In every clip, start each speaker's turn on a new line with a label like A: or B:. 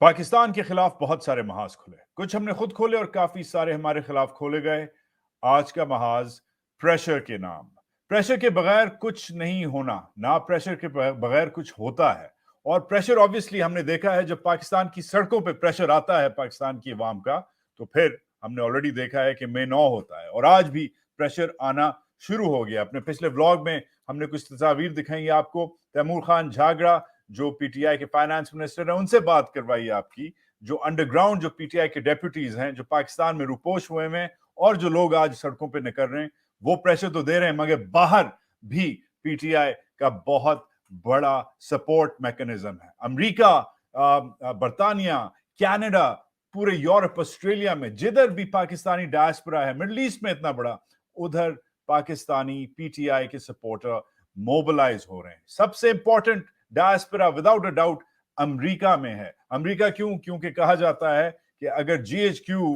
A: पाकिस्तान के खिलाफ बहुत सारे महाज खुले, कुछ हमने खुद खोले और काफी सारे हमारे खिलाफ खोले गए। आज का महाज प्रेशर के नाम। प्रेशर के बगैर कुछ नहीं होना, ना प्रेशर के बगैर कुछ होता है। और प्रेशर ऑब्वियसली हमने देखा है, जब पाकिस्तान की सड़कों पे प्रेशर आता है पाकिस्तान की अवाम का, तो फिर हमने ऑलरेडी देखा है कि मे 9 होता है। और आज भी प्रेशर आना शुरू हो गया। अपने पिछले व्लॉग में हमने कुछ तस्वीर दिखाई आपको। तैमूर खान झागड़ा जो पीटीआई के फाइनेंस मिनिस्टर हैं, उनसे बात करवाई आपकी। जो अंडरग्राउंड जो पीटीआई के डेप्यूटीज हैं, जो पाकिस्तान में रुपोश हुए हैं, और जो लोग आज सड़कों पे निकल रहे हैं, वो प्रेशर तो दे रहे हैं, मगर बाहर भी पीटीआई का बहुत बड़ा सपोर्ट मैकेनिज्म है। अमेरिका, बर्तानिया, कनाडा, पूरे यूरोप, ऑस्ट्रेलिया में जिधर भी पाकिस्तानी डायस्पोरा है, मिडिल ईस्ट में इतना बड़ा, उधर पाकिस्तानी पीटीआई के सपोर्टर मोबिलाइज हो रहे हैं। सबसे important diaspora without a doubt America में है। अमेरिका क्यों? क्योंकि कहा जाता है कि अगर जीएचक्यू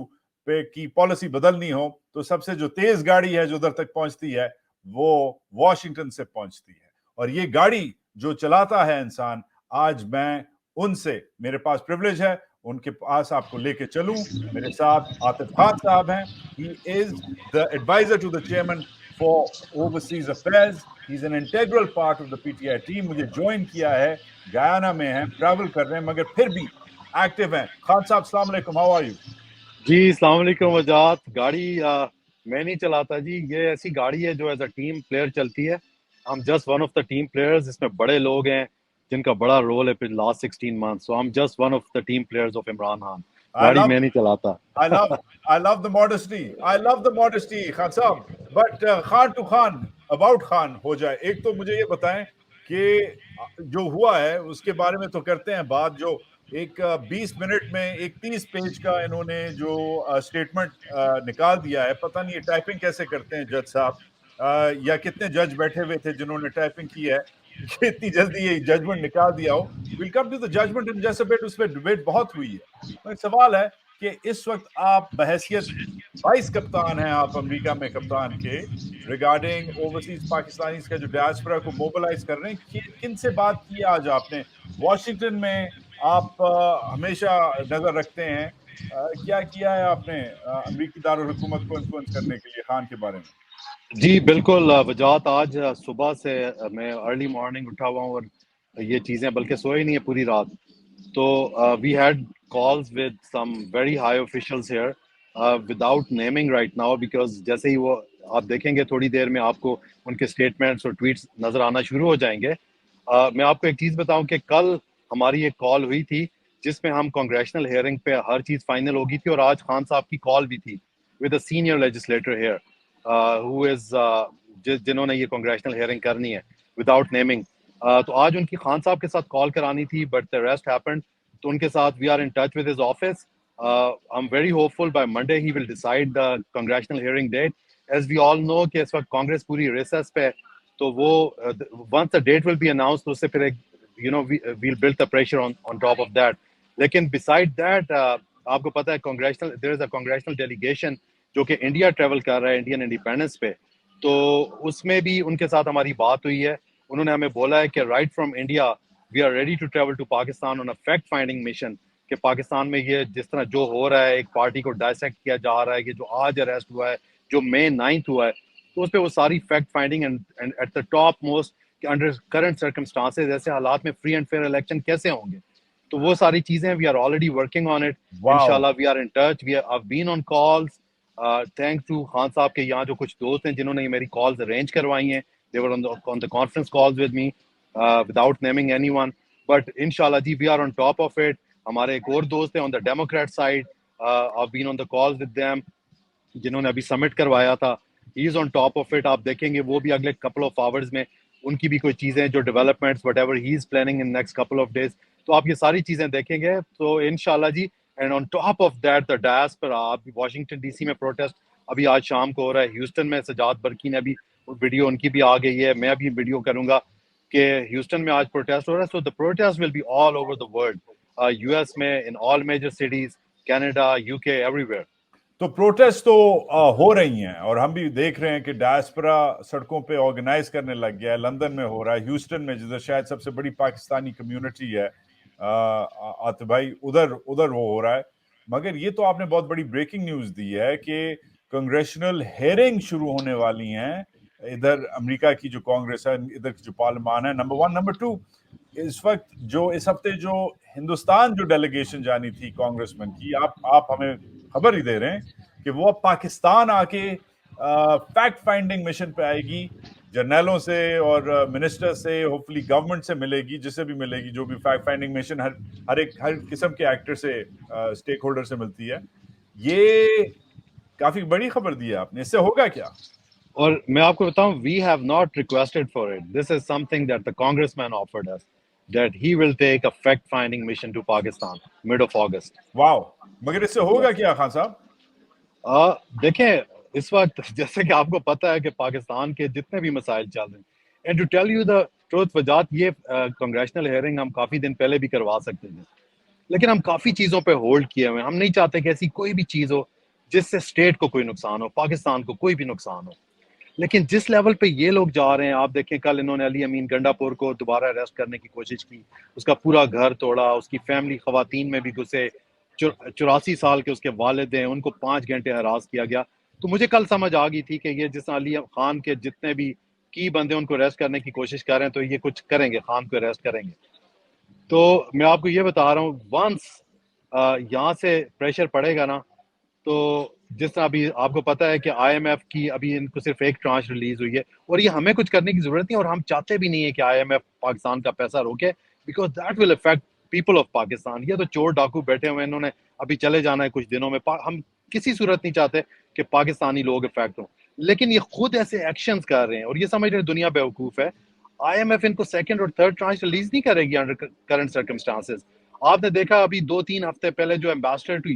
A: पे की पॉलिसी बदलनी हो तो सबसे जो तेज गाड़ी है जो उधर तक पहुंचती है वो वॉशिंगटन से पहुंचती है। और ये गाड़ी जो चलाता है इंसान, आज मैं उनसे, मेरे पास प्रिविलेज है उनके पास आपको लेके चलूं। मेरे साथ आतिफ खान साहब हैं। He is the adviser to the chairman for overseas affairs. He is an integral part of the PTI team. मुझे ज्वाइन किया है, गयाना में है, ट्रैवल कर रहे हैं, मगर फिर भी एक्टिव हैं। खान साहब, अस्सलाम वालेकुम, हाउ आर यू?
B: जी अस्सलाम वालेकुम वजात। गाड़ी मैं नहीं चलाता जी, ये ऐसी गाड़ी है जो एज अ टीम प्लेयर चलती है। हम just one of the team players, इसमें बड़े लोग हैं जिनका बड़ा रोल है पिछले लास्ट 16 मंथ। सो हम just one of the team players of Imran Khan.
A: I
B: गाड़ी
A: love
B: मैं नहीं चलाता।
A: I love I love the modesty. I love the modesty, Khan साहब। But Khan to Khan, about Khan हो जाए। एक तो मुझे ये बताएं कि जो हुआ है उसके बारे में तो करते हैं बात। जो एक 20 मिनट में एक 30 पेज का इन्होंने जो स्टेटमेंट निकाल दिया है, पता नहीं ये टाइपिंग कैसे करते हैं जज साहब, या कितने जज बैठे हुए थे जिन्होंने टाइपिंग की है कि इतनी जल्दी ये जजमेंट निकाल दिया हो। Will come to the judgment in just a bit. उस पर डिबेट बहुत हुई है। तो एक सवाल है कि इस वक्त आप बहैसियत वाइस कप्तान हैं, आप अमेरिका में कप्तान के, रिगार्डिंग ओवरसीज पाकिस्तानीज का जो डायस्पोरा को मोबिलाइज कर रहे हैं, किन से बात की आज आपने? वॉशिंगटन में आप हमेशा नजर रखते हैं, क्या किया है आपने अमेरिकी दारुल हुकूमत को इन्फ्लुएंस करने के लिए खान के बारे में?
B: जी बिल्कुल वजात। आज सुबह से मैं अर्ली मॉर्निंग उठा हुआ हूँ और ये चीज़ें, बल्कि सोए नहीं है पूरी रात। तो we had calls with some very high officials here without naming right now, because जैसे ही वो आप देखेंगे थोड़ी देर में आपको उनके स्टेटमेंट्स और ट्वीट्स नज़र आना शुरू हो जाएंगे। मैं आपको एक चीज़ बताऊं कि कल हमारी एक कॉल हुई थी जिसमें हम कांग्रेशनल हियरिंग पे हर चीज़ फाइनल हो गई थी, और आज खान साहब की कॉल भी थी with a senior legislator here who is जिन्होंने ये कांग्रेशनल हियरिंग करनी है विदाउट नेमिंग। तो आज उनकी खान साहब के साथ कॉल करानी थी, बट द रेस्ट हैपेंड। तो उनके साथ we are in touch with his office. I am very hopeful by Monday he will decide the congressional hearing date. As we all know कि इस वक्त कांग्रेस पूरी रिसेस पे है, तो वो once the date will be announced तो उससे फिर एक we'll build the pressure on top of that. लेकिन बिसाइड दैट आपको पता है congressional there is a congressional delegation जो कि इंडिया ट्रेवल कर रहा है इंडियन इंडिपेंडेंस पे। तो उसमें भी उनके साथ हमारी बात हुई है। उन्होंने हमें बोला है कि right from India we are ready to travel to Pakistan on a fact finding mission, कि पाकिस्तान में ये जिस तरह जो हो रहा है, एक पार्टी को डायसेक्ट किया जा रहा है, कि जो आज अरेस्ट हुआ है, जो मई 9 हुआ है, तो उस पर वो सारी fact finding and at the top most under current circumstances ऐसे हालात में फ्री एंड फेयर इलेक्शन कैसे होंगे। तो वो सारी चीज़ें we are already working on it.
A: Wow.
B: इंशाल्लाह we are in touch, we have been on calls. Thanks to Khan साहब के यहाँ जो कुछ दोस्त हैं जिन्होंने ये मेरी कॉल्स अरेंज करवाई हैं। They were on the conference calls with me without naming anyone, but इंशाल्लाह जी we are on top of it. हमारे एक और दोस्त हैं on the democrat side, I been on the calls with them, जिन्होंने अभी समिट करवाया था। He is on top of it. आप देखेंगे वो भी अगले कपल ऑफ आवर्स में उनकी भी कोई चीज़ें जो developments whatever he is planning in next couple of days, तो आप ये सारी चीज़ें देखेंगे तो इंशाल्लाह जी। And on top of that the diaspora, आप वाशिंगटन डीसी में प्रोटेस्ट अभी आज शाम को हो रहा है। ह्यूस्टन में सजाद बरकी ने अभी वीडियो उनकी भी आ गई है, मैं भी वीडियो करूंगा कि ह्यूस्टन में आज प्रोटेस्ट हो रहा है। So the protest will be all over the world, US में, in all major cities, Canada, UK, everywhere.
A: तो प्रोटेस्ट तो हो रही हैं, और हम भी देख रहे हैं कि डायस्पोरा सड़कों पे ऑर्गेनाइज करने लग गया है। लंदन में हो रहा है, ह्यूस्टन में जिधर शायद सबसे बड़ी पाकिस्तानी कम्युनिटी है, आतिफ भाई, उधर वो हो रहा है। मगर ये तो आपने बहुत बड़ी ब्रेकिंग न्यूज दी है कि कांग्रेशनल हेयरिंग शुरू होने वाली हैं इधर अमेरिका की जो कांग्रेस है, इधर की जो पार्लियामान है। नंबर 1, नंबर 2, इस वक्त जो इस हफ्ते जो हिंदुस्तान जो डेलीगेशन जानी थी कांग्रेसमैन की, आप हमें खबर ही दे रहे हैं कि वो अब पाकिस्तान आके फैक्ट फाइंडिंग मिशन पे आएगी, जर्नलों से और मिनिस्टर से, होपफुली गवर्नमेंट से मिलेगी, जिससे भी मिलेगी, जो भी फैक्ट फाइंडिंग मिशन हर किस्म के एक्टर से, स्टेक होल्डर से मिलती है। ये काफी बड़ी खबर दी है आपने, इससे होगा क्या?
B: और मैं आपको बताऊं, we have not requested for it, this is something that the congressman offered us, that he will take a fact finding mission to Pakistan mid of August.
A: Wow, मगर इससे होगा क्या खान साहब?
B: देखें, इस वक्त जैसे कि आपको पता है कि पाकिस्तान के जितने भी मसाइल चल रहे हैं, and to tell you the truth वजात, ये कांग्रेशनल हेयरिंग हम काफी दिन पहले भी करवा सकते थे, लेकिन हम काफी चीजों पे होल्ड किए हुए हैं। हम नहीं चाहते कि ऐसी कोई भी चीज हो जिससे स्टेट को कोई नुकसान हो, पाकिस्तान को कोई भी नुकसान हो। लेकिन जिस लेवल पे ये लोग जा रहे हैं, आप देखें, कल इन्होंने अली अमीन गंडापुर को दोबारा अरेस्ट करने की कोशिश की, उसका पूरा घर तोड़ा, उसकी फैमिली खवातीन में भी घुसे, 84 साल के उसके वालिद हैं, उनको 5 घंटे हरास किया गया। तो मुझे कल समझ आ गई थी कि ये जिस अली खान के जितने भी की बंदे उनको अरेस्ट करने की कोशिश कर रहे हैं, तो ये कुछ करेंगे, खान को अरेस्ट करेंगे। तो मैं आपको ये बता रहा हूँ, वंस यहाँ से प्रेशर पड़ेगा ना, तो जिस तरह अभी आपको पता है कि IMF की अभी इनको सिर्फ एक ट्रांच रिलीज हुई है, और ये हमें कुछ करने की जरूरत नहीं, और हम चाहते भी नहीं है कि IMF पाकिस्तान का पैसा रोके, because that will affect people of Pakistan. ये तो चोर डाकू बैठे हुए हैं, इन्होंने अभी चले जाना है कुछ दिनों में। हम किसी सूरत नहीं चाहते कि पाकिस्तानी लोग इफेक्ट हों, लेकिन ये खुद ऐसे एक्शंस कर रहे हैं और ये समझ रहे दुनिया बेवकूफ है। IMF इनको सेकंड और थर्ड ट्रांच रिलीज नहीं करेगी अंडर करंट सर्कमस्टांसेस। आपने देखा अभी 2-3 हफ्ते पहले जो एम्बेसडर टू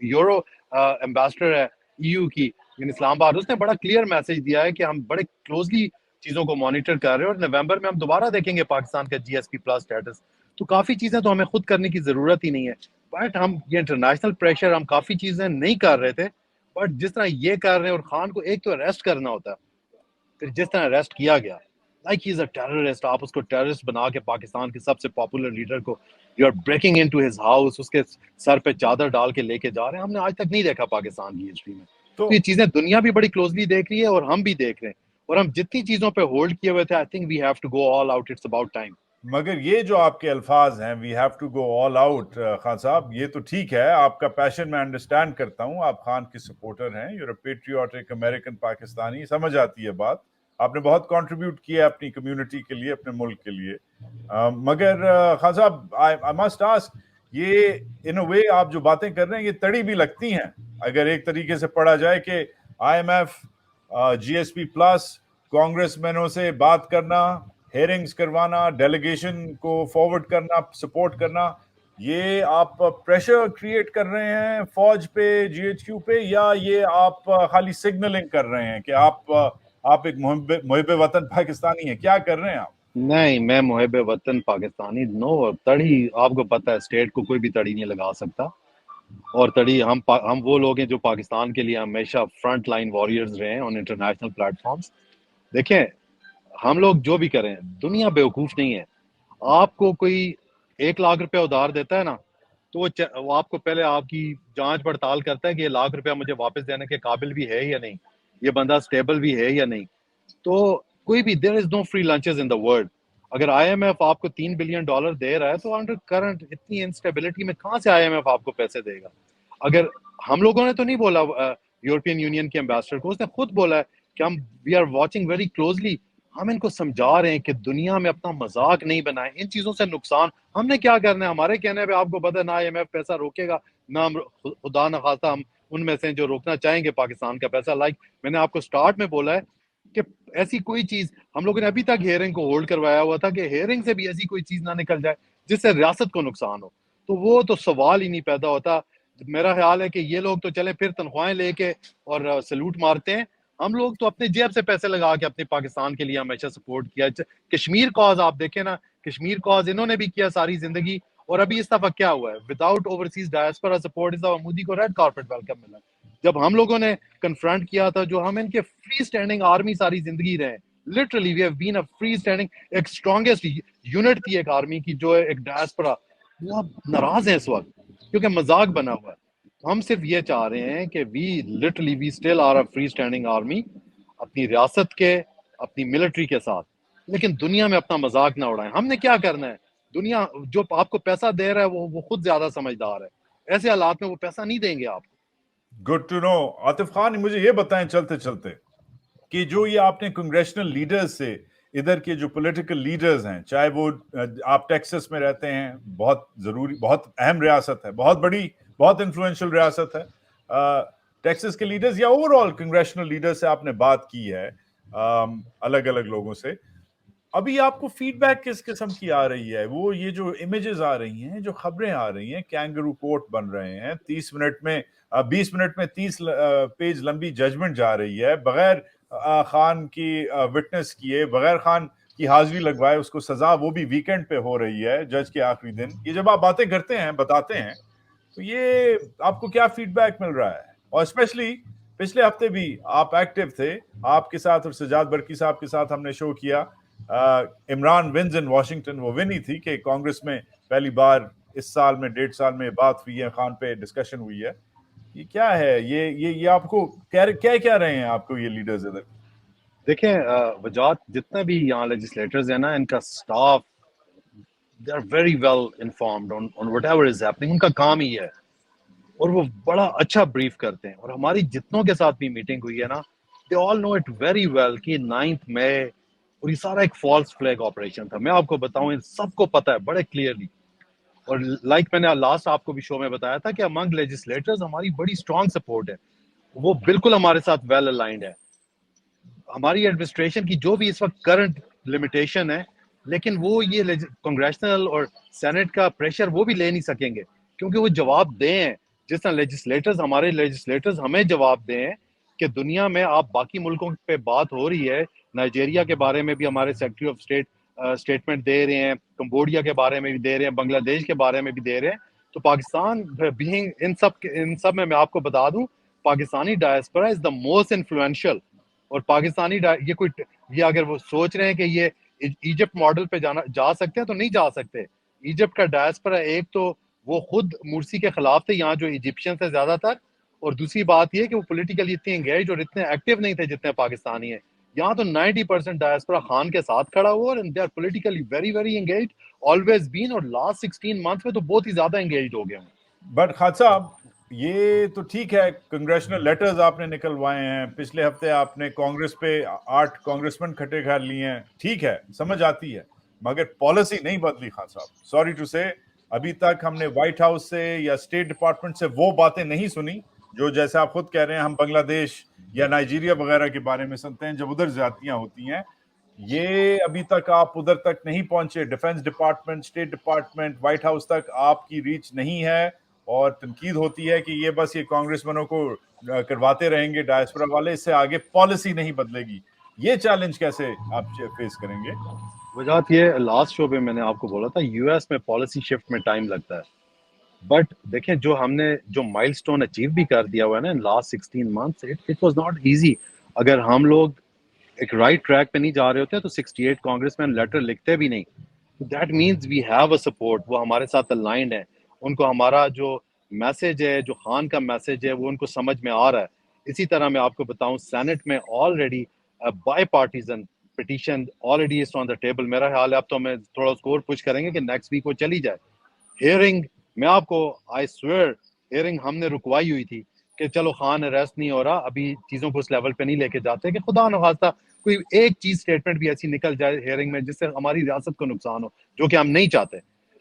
B: यूरो एम्बेसडर है EU की इन इस्लामाबाद, उसने बड़ा क्लियर मैसेज दिया है कि हम बड़े क्लोजली चीजों को मॉनिटर कर रहे हैं और नवंबर में हम दोबारा देखेंगे पाकिस्तान का GSP+ स्टेटस। तो काफी चीजें तो हमें खुद करने की जरूरत ही नहीं है, बट हम ये इंटरनेशनल प्रेशर, हम काफी चीजें नहीं कर रहे थे, बट जिस तरह ये कर रहे हैं, और खान को एक तो अरेस्ट करना होता है, फिर जिस तरह अरेस्ट किया गया, like he is a terrorist, आप उसको टेररिस्ट बना के पाकिस्तान के सबसे पॉपुलर लीडर को you are breaking into his house, उसके सर पे चादर डाल के लेके जा रहे हैं। हमने आज तक नहीं देखा पाकिस्तान की हिस्ट्री में। तो ये चीजें दुनिया भी बड़ी क्लोजली देख रही है और हम भी देख रहे हैं, और हम जितनी चीजों पे होल्ड किए हुए थे, I think we have to go all out, it's about time.
A: मगर ये जो आपके अल्फाज हैं, we have to go all out, Khan साहब, ये तो ठीक है, आपका पैशन मैं अंडरस्टैंड करता हूं, आप खान के सपोर्टर हैं, you're a patriotic American Pakistani, समझ आती है बात, आपने बहुत कंट्रीब्यूट किया अपनी कम्युनिटी के लिए, अपने मुल्क के लिए। मगर खान साहब, आई मस्ट आस्क, ये इन अ वे आप जो बातें कर रहे हैं, ये तड़ी भी लगती हैं, अगर एक तरीके से पढ़ा जाए कि IMF, GSP+, कांग्रेसमैनों से बात करना, हेयरिंग्स करवाना, डेलीगेशन को फॉरवर्ड करना, सपोर्ट करना, ये आप प्रेशर क्रिएट कर रहे हैं फौज पे, GHQ पे, या ये आप खाली सिग्नलिंग कर रहे हैं कि आप एक मुहिब वतन पाकिस्तानी हैं? क्या कर रहे हैं आप?
B: नहीं, मैं मुहिब वतन पाकिस्तानी नो, तड़ी आपको पता है, स्टेट को कोई भी तड़ी नहीं लगा सकता, और तड़ी हम वो लोग हैं जो पाकिस्तान के लिए हमेशा फ्रंट लाइन वॉरियर्स रहे हैं ऑन इंटरनेशनल प्लेटफॉर्म्स। देखें, हम लोग जो भी करें, दुनिया बेवकूफ नहीं है। आपको कोई 1 लाख रुपया उधार देता है ना, तो वो आपको पहले आपकी जांच पड़ताल करता है कि ये लाख रुपया मुझे वापस देने के काबिल भी है या नहीं, ये बंदा स्टेबल भी है या नहीं। तो कोई भी, there is no free lunches in the world. अगर IMF आपको $3 बिलियन दे रहा है, तो अंडर करंट इतनी इंस्टेबिलिटी में कहाँ से IMF आपको पैसे देगा? अगर हम लोगों ने तो नहीं बोला, यूरोपियन यूनियन के एम्बेसडर को, उसने खुद बोला है कि हम we are watching very closely, हम इनको समझा रहे हैं कि दुनिया में अपना मजाक नहीं बनाए, इन चीजों से नुकसान हमने क्या करना है। हमारे कहने पे आपको पता है ना IMF पैसा रोकेगा, ना हम खुदा न खास्ता हम उनमें से जो रोकना चाहेंगे पाकिस्तान का पैसा। लाइक मैंने आपको स्टार्ट में बोला है कि ऐसी कोई चीज, हम लोगों ने अभी तक हेयरिंग को होल्ड करवाया हुआ था कि हेयरिंग से भी ऐसी कोई चीज ना निकल जाए जिससे रियासत को नुकसान हो, तो वो तो सवाल ही नहीं पैदा होता। मेरा ख्याल है कि ये लोग तो चले फिर तनख्वाहें लेके और सैल्यूट मारते हैं, हम लोग तो अपने जेब से पैसे लगा के अपने पाकिस्तान के लिए हमेशा सपोर्ट किया। कश्मीर कॉज आप देखें ना, कश्मीर कॉज इन्होंने भी किया सारी जिंदगी, और अभी इस दफा क्या हुआ है, विदाउट ओवरसीज डायस्पोरा सपोर्ट इस दफा मोदी को रेड कार्पेट वेलकम मिला। जब हम लोगों ने कन्फ्रंट किया था, जो हम इनके फ्री स्टैंडिंग आर्मी सारी जिंदगी रहे, literally we have been a free standing, एक स्ट्रॉन्गेस्ट यूनिट थी एक आर्मी की, जो एक डायस्पोरा وہ اب ناراض ہیں اس وقت کیونکہ مذاق بنا ہوا ہے. ہم صرف یہ چاہ رہے ہیں کہ we still are a free standing army اپنی ریاست کے اپنی ملٹری کے ساتھ, لیکن دنیا میں اپنا مذاق نہ اڑائیں. ہم نے کیا کرنا ہے, دنیا جو آپ کو پیسہ دے رہا ہے وہ خود زیادہ سمجھدار ہے. ایسے حالات میں وہ پیسہ نہیں دیں گے آپ کو.
A: Good to know. Atif Khan مجھے یہ بتائیں چلتے چلتے کہ جو یہ آپ نے کنگریشنل لیڈرز سے, ادھر کے جو پولیٹیکل لیڈرز ہیں, چاہے وہ آپ ٹیکسس میں رہتے ہیں, بہت ضروری, بہت اہم ریاست ہے, بہت بڑی, بہت انفلوئنشل ریاست ہے, ٹیکسس کے لیڈرز یا اوور آل کنگریشنل لیڈر سے آپ نے بات کی ہے الگ الگ لوگوں سے, ابھی آپ کو فیڈ بیک کس قسم کی آ رہی ہے؟ وہ یہ جو امیجز آ رہی ہیں, جو خبریں آ رہی ہیں, کینگرو کورٹ بن رہے ہیں, 20 منٹ میں 30 پیج لمبی ججمنٹ جا رہی ہے, بغیر خان کی وٹنس کیے, بغیر خان کی حاضری لگوائے اس کو سزا, وہ بھی ویکینڈ پہ ہو رہی ہے, جج کے آخری دن. یہ جب آپ باتیں کرتے ہیں, بتاتے ہیں, تو یہ آپ کو کیا فیڈ بیک مل رہا ہے؟ اور اسپیشلی پچھلے ہفتے بھی آپ ایکٹیو تھے, آپ کے ساتھ اور سجاد برکی صاحب کے ساتھ ہم نے شو کیا, عمران ونز ان واشنگٹن. وہ ون ہی تھی کہ کانگریس میں پہلی بار اس سال میں 1.5 سال میں بات ہوئی ہے, خان پہ ڈسکشن ہوئی ہے. یہ کیا ہے, یہ آپ کو کیا رہے ہیں آپ کو یہ لیڈرز ادھر؟
B: دیکھیں وجات, جتنے بھی یہاں لیجسلیٹرز ہیں نا, ان کا staff they are very well informed on whatever is از ہیپننگ. ان کا کام ہی ہے اور وہ بڑا اچھا بریف کرتے ہیں. اور ہماری جتنوں کے ساتھ بھی میٹنگ ہوئی ہے نا, دے آل نو اٹ ویری ویل کہ 9 مئی اور یہ سارا ایک فالس فلیگ آپریشن تھا. میں آپ کو بتاؤں, ان سب کو پتا ہے بڑے کلیئرلی. اور لائک میں نے لاسٹ آپ کو بھی شو میں بتایا تھا کہ امنگ لیجسلیٹرز ہماری بڑی اسٹرانگ سپورٹ ہے, وہ بالکل ہمارے ساتھ ویل الائنڈ ہے. ہماری ایڈمنسٹریشن کی جو بھی اس وقت کرنٹ لمیٹیشن ہے, لیکن وہ یہ کانگریشنل اور سینٹ کا پریشر وہ بھی لے نہیں سکیں گے, کیونکہ وہ جواب دیں جس طرح لیجسلیٹرز, ہمارے لیجسلیٹرز ہمیں جواب دیں کہ دنیا میں آپ باقی ملکوں پہ بات ہو رہی ہے, نائجیریا کے بارے میں بھی ہمارے سیکرٹری آف اسٹیٹ اسٹیٹمنٹ دے رہے ہیں, کمبوڈیا کے بارے میں بھی دے رہے ہیں, بنگلہ دیش کے بارے میں بھی دے رہے ہیں. تو پاکستان بینگ ان سب میں آپ کو بتا دوں, Pakistani diaspora is the most influential. اور پاکستانی یہ اگر وہ سوچ رہے ہیں کہ یہ ایجپٹ ماڈل پہ جا سکتے ہیں تو نہیں جا سکتے. ایجپٹ کا ڈائسپورا ایک تو وہ خود مرسی کے خلاف تھے یہاں جو ایجپشین تھے زیادہ تر, اور دوسری بات یہ کہ وہ پولیٹیکلی اتنے انگیج اور اتنے ایکٹیو نہیں تھے جتنے پاکستانی ہیں. یہاں تو 90% ڈائسپورا خان کے ساتھ کھڑا ہوا, اور they are politically very very engage, always been, اور لاسٹ 16 منتھ میں تو بہت ہی زیادہ انگیجڈ ہو گئے ہیں.
A: بٹ خان صاحب, یہ تو ٹھیک ہے, کنگریشنل لیٹرز آپ نے نکلوائے ہیں, پچھلے ہفتے آپ نے کانگریس پہ 8 کانگریسمین کھٹے کر لیے ہیں, ٹھیک ہے, سمجھ آتی ہے, مگر پالیسی نہیں بدلی خان صاحب. سوری ٹو سے, ابھی تک ہم نے وائٹ ہاؤس سے یا اسٹیٹ ڈپارٹمنٹ سے وہ باتیں نہیں سنی جو, جیسے آپ خود کہہ رہے ہیں, ہم بنگلہ دیش یا نائجیریا وغیرہ کے بارے میں سنتے ہیں جب ادھر زیادتیاں ہوتی ہیں. یہ ابھی تک آپ ادھر تک نہیں پہنچے, defence department, state department, white house تک آپ کی ریچ نہیں ہے, اور تنقید ہوتی ہے کہ یہ بس یہ کانگریس مینوں کو کرواتے رہیں گے ڈائسپورا والے, اس سے آگے پالیسی نہیں بدلے گی. یہ چیلنج کیسے آپ فیس کریں گے؟
B: وجات یہ لاسٹ شو پہ میں نے آپ کو بولا تھا, یو ایس میں پالیسی شفٹ میں ٹائم لگتا ہے, بٹ دیکھیں جو ہم نے جو مائل سٹون اچیو بھی کر دیا ہوا ہے نا in last 16 months, it was not easy. اگر ہم لوگ ایک رائٹ ٹریک پہ نہیں جا رہے ہوتے تو 68 کانگریس مین لیٹر لکھتے بھی نہیں. That means we have a support, وہ ہمارے ساتھ الائنڈ ہے, ان کو ہمارا جو میسج ہے, جو خان کا میسج ہے, وہ ان کو سمجھ میں آ رہا ہے. اسی طرح میں آپ کو بتاؤں, سینٹ میں already bipartisan petition already is on the table. میرا خیال ہے اب تو ہمیں تھوڑا اسکور پوچھ کریں گے کہ نیکسٹ ویک وہ چلی جائے. ہیئرنگ میں آپ کو آئی سویئر, ہیئرنگ ہم نے رکوائی ہوئی تھی کہ چلو خان اریسٹ نہیں ہو رہا, ابھی چیزوں کو اس لیول پہ نہیں لے کے جاتے کہ خدا نخواستہ کوئی ایک چیز اسٹیٹمنٹ بھی ایسی نکل جائے ہیئرنگ میں جس سے ہماری ریاست کو نقصان ہو, جو کہ ہم نہیں چاہتے.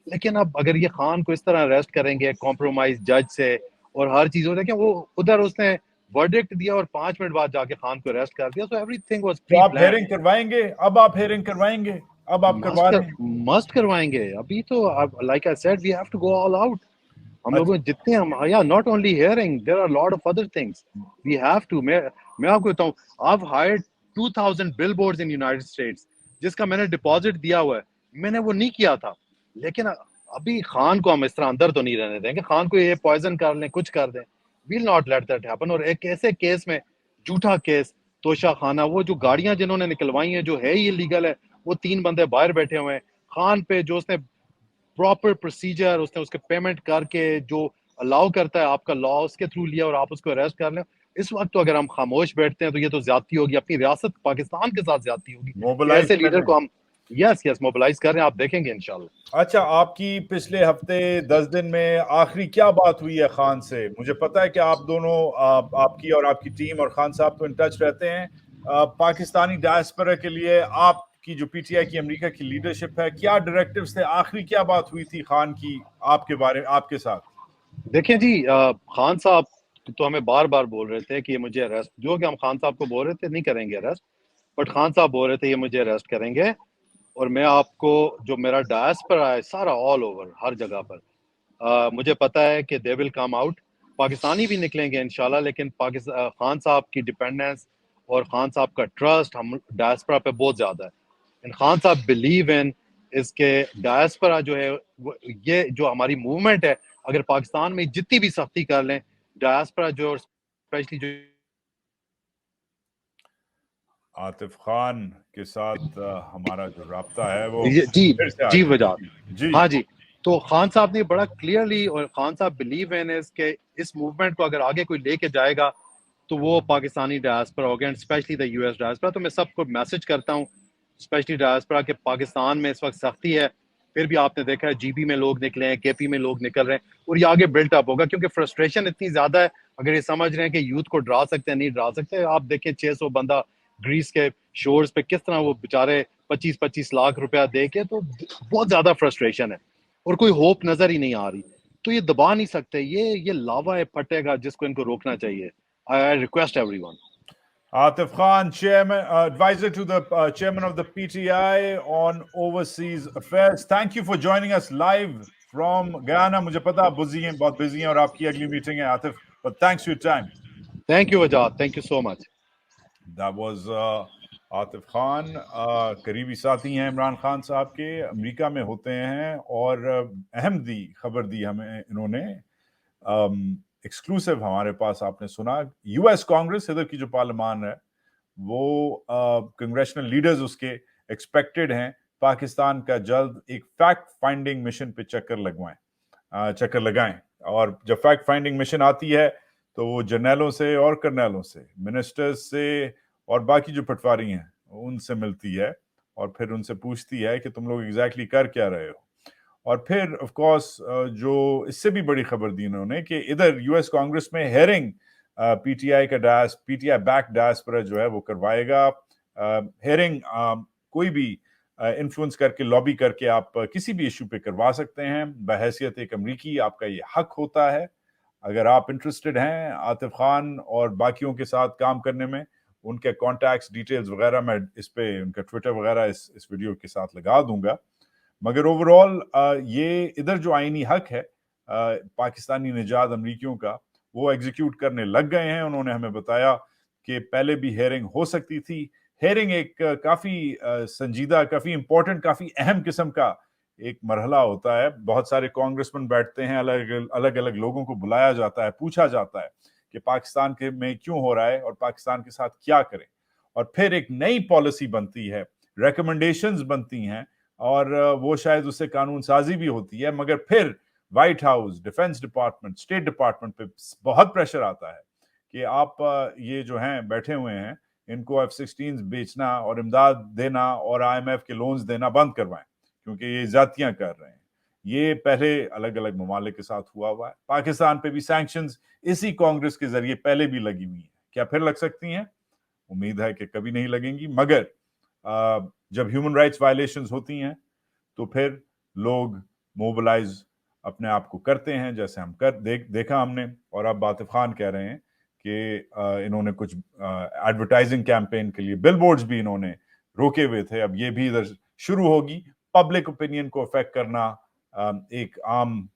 B: لیکن اب اگر یہ خان کو اس طرح اریسٹ کریں گے کمپرومائز جج سے اور ہر چیز ہو, دیکھیں وہ ادھر اس نے ورڈکٹ دیا اور 5 منٹ بعد جا کے خان کو اریسٹ کر دیا. سو ایوری تھنگ واز
A: تو
B: پری
A: آپ
B: پلان.
A: ہیئرنگ کروائیں گے؟ اب آپ ہیئرنگ کروائیں گے؟ اب آپ کروا رہے ہیں؟
B: مسٹ کروائیں گے ابھی تو, like I said we have to go all out. ہم لوگوں جتنے ہم, یا not only hearing, there are lot of other things we have to. میں آپ کو بتاؤں, I hired 2000 billboards in United States, جس کا میں نے ڈپازٹ دیا ہوا ہے. میں نے وہ نہیں کیا تھا, لیکن ابھی خان کو ہم اس طرح اندر تو نہیں رہنے دیں گے. خان کو یہ پوائزن کر لیں, کچھ کر دیں, well not let that happen. اور ایک ایسے کیس میں, جھوٹا کیس, توشہ خانہ, وہ جو گاڑیاں جنہوں نے نکلوائی ہیں جو ہے یہ لیگل ہے, وہ 3 بندے باہر بیٹھے ہوئے ہیں. خان پہ جو اس نے प्रॉपर प्रोसीजर, उसने उसके पेमेंट करके जो अलाउ करता है आपका लॉ उसके थ्रू लिया और आप उसको अरेस्ट कर लें, इस वक्त तो अगर हम खामोश बैठते हैं तो ये तो ज्यादती होगी, अपनी रियासत पाकिस्तान के साथ ज्यादती होगी कि
A: मोबिलाइज
B: ऐसे
A: कर
B: लीडर
A: रहे
B: को
A: हैं।
B: हम यस मोबिलाइज कर रहे हैं, आप देखेंगे इंशाल्लाह।
A: अच्छा, आपकी पिछले हफ्ते 10 दिन में आखिरी क्या बात हुई है खान से? मुझे पता है कि आप दोनों आपकी और आपकी टीम और खान साहब तो इन टच रहते हैं। पाकिस्तानी डायस्पोरा के लिए आपकी जो पीटीआई की अमेरिका की लीडरशिप है, क्या डायरेक्टिव्स थे? आखिरी क्या बात हुई थी खान की आपके साथ?
B: देखें जी, खान साहब तो हमें बार बार बोल रहे थे कि ये मुझे अरेस्ट, जो कि हम खान साहब को बोल रहे थे नहीं करेंगे अरेस्ट, बट खान साहब बोल रहे थे ये मुझे अरेस्ट करेंगे। और मैं आपको, जो मेरा डायस्पोरा है सारा ऑल ओवर हर जगह पर, मुझे पता है कि they will come out, Pakistani भी निकलेंगे इंशाल्लाह, लेकिन खान साहब की डिपेंडेंस और खान साहब का ट्रस्ट हम डायस्पोरा पे बहुत ज़्यादा है। एंड खान साहब बिलीव इन इसके डायस्पोरा जो है ये जो हमारी मूवमेंट है, अगर पाकिस्तान में जितनी भी सख्ती कर लें, डायस्पोरा जो स्पेशली जो
A: आतिफ खान के साथ हमारा जो राब्ता है वो
B: जी
A: फिर से आ
B: जी
A: गया।
B: वजह,
A: जी।
B: हाँ जी, तो खान साहब ने बड़ा क्लियरली, और खान साहब बिलीव इन के इस मूवमेंट को अगर आगे कोई लेके जाएगा तो वो पाकिस्तानी डायस्पोरा होगा, and specially the US diaspora. तो मैं सबको मैसेज करता हूँ स्पेशली डायस्पोरा के, पाकिस्तान में इस वक्त सख्ती है, फिर भी आपने देखा है जीपी में लोग निकले हैं, केपी में लोग निकल रहे हैं, और ये आगे बिल्ट अप होगा क्योंकि फ्रस्ट्रेशन इतनी ज्यादा है। अगर ये समझ रहे हैं कि यूथ को डरा सकते हैं, नहीं डरा सकते। आप देखें 600 बंदा ग्रीस के शोर्स पे किस तरह वो बेचारे 25-25 लाख रुपया दे के, तो बहुत ज्यादा फ्रस्ट्रेशन है और कोई होप नजर ही नहीं आ रही। तो ये दबा नहीं सकते, ये लावा है फटेगा जिसको इनको रोकना चाहिए। I request everyone.
A: Atif Khan, chairman, advisor to the chairman of the PTI on overseas affairs. Thank you for joining us live from Guyana. मुझे पता आप busy हैं, बहुत busy हैं और आपकी अगली मीटिंग है Atif. But thanks for your time.
B: Thank you, Ajad. Thank you so much.
A: That was Atif Khan, करीबी साथी हैं इमरान खान साहब के, अमेरिका में होते हैं और अहम खबर दी हमें इन्होंने, एक्सक्लूसिव हमारे पास आपने सुना। यूएस कांग्रेस, इधर की जो पार्लियामान है, वो कांग्रेशनल लीडर्स उसके एक्सपेक्टेड हैं पाकिस्तान का जल्द एक फैक्ट फाइंडिंग मिशन पे चक्कर लगाएं। और जब फैक्ट फाइंडिंग मिशन आती है तो वो जर्नलों से और कर्नलों से, मिनिस्टर्स से और बाकी जो पटवारी हैं उनसे मिलती है और फिर उनसे पूछती है कि तुम लोग एग्जैक्टली कर क्या रहे हो। और फिर ऑफ कोर्स जो इससे भी बड़ी खबर दी उन्होंने कि इधर यूएस कांग्रेस में हेयरिंग पीटीआई बैक डायस्पोरा जो है वो करवाएगा। हेयरिंग कोई भी इन्फ्लुएंस करके, लॉबी करके आप किसी भी इशू पे करवा सकते हैं। बहैसियत एक अमरीकी आपका ये हक होता है। अगर आप इंटरेस्टेड हैं आतिफ खान और बाकियों के साथ काम करने में, उनके कॉन्टैक्ट्स डिटेल्स वगैरह मैं इस पे, उनका ट्विटर वगैरह इस वीडियो के साथ लगा दूंगा। मगर ओवरऑल ये इधर जो आईनी हक है पाकिस्तानी निजात अमरीकियों का, वो एग्जीक्यूट करने लग गए हैं। उन्होंने हमें बताया कि पहले भी हेयरिंग हो सकती थी। हेयरिंग एक काफ़ी संजीदा, काफ़ी इंपॉर्टेंट, काफ़ी अहम किस्म का एक मरहला होता है। बहुत सारे कांग्रेसमैन बैठते हैं, अलग अलग लोगों को बुलाया जाता है, पूछा जाता है कि पाकिस्तान के में क्यों हो रहा है और पाकिस्तान के साथ क्या करें, और फिर एक नई पॉलिसी बनती है, रिकमेंडेशंस बनती हैं, और वो शायद उससे कानून साजी भी होती है। मगर फिर white house, defence department, state department पे बहुत प्रेशर आता है कि आप ये जो हैं बैठे हुए हैं, इनको F-16 बेचना और इमदाद देना और IMF के लोन्स देना बंद करवाएं, क्योंकि ये जातियां कर रहे हैं। ये पहले अलग अलग ममालिक के साथ हुआ है। पाकिस्तान पे भी सैंक्शंस इसी कांग्रेस के जरिए पहले भी लगी हुई हैं। क्या फिर लग सकती हैं? उम्मीद है कि कभी नहीं लगेंगी। मगर जब ह्यूमन राइट्स वायलेशंस होती हैं तो फिर लोग मोबिलाइज अपने आप को करते हैं, जैसे हम देखा हमने। और अब आतिफ खान कह रहे हैं कि इन्होंने कुछ एडवर्टाइजिंग कैंपेन के लिए बिलबोर्ड्स भी इन्होंने रोके हुए थे, अब ये भी इधर शुरू होगी। पब्लिक ओपिनियन को अफेक्ट करना एक आम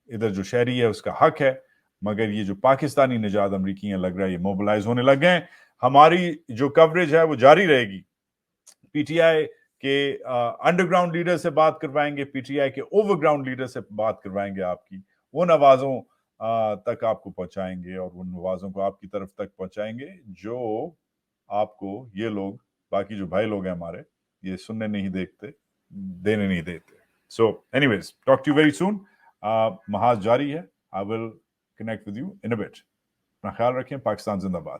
A: इधर जो शहरी है उसका हक है, मगर ये जो पाकिस्तानी निजात अमरीकी हैं, लग रहा है ये मोबिलाइज होने लग गए। हमारी जो कवरेज है वो जारी रहेगी। पीटीआई के अंडरग्राउंड लीडर से बात करवाएंगे, पीटीआई के ओवरग्राउंड लीडर से बात करवाएंगे, आपकी उन आवाजों तक आपको पहुंचाएंगे और उन आवाजों को आपकी तरफ तक पहुंचाएंगे जो आपको ये लोग, बाकी जो भाई लोग हैं हमारे, ये सुनने नहीं देने नहीं देते। So anyways, talk to you very soon. محاذ جاری ہے. I will connect with you in a bit. اپنا خیال رکھیں. پاکستان زندہ باد.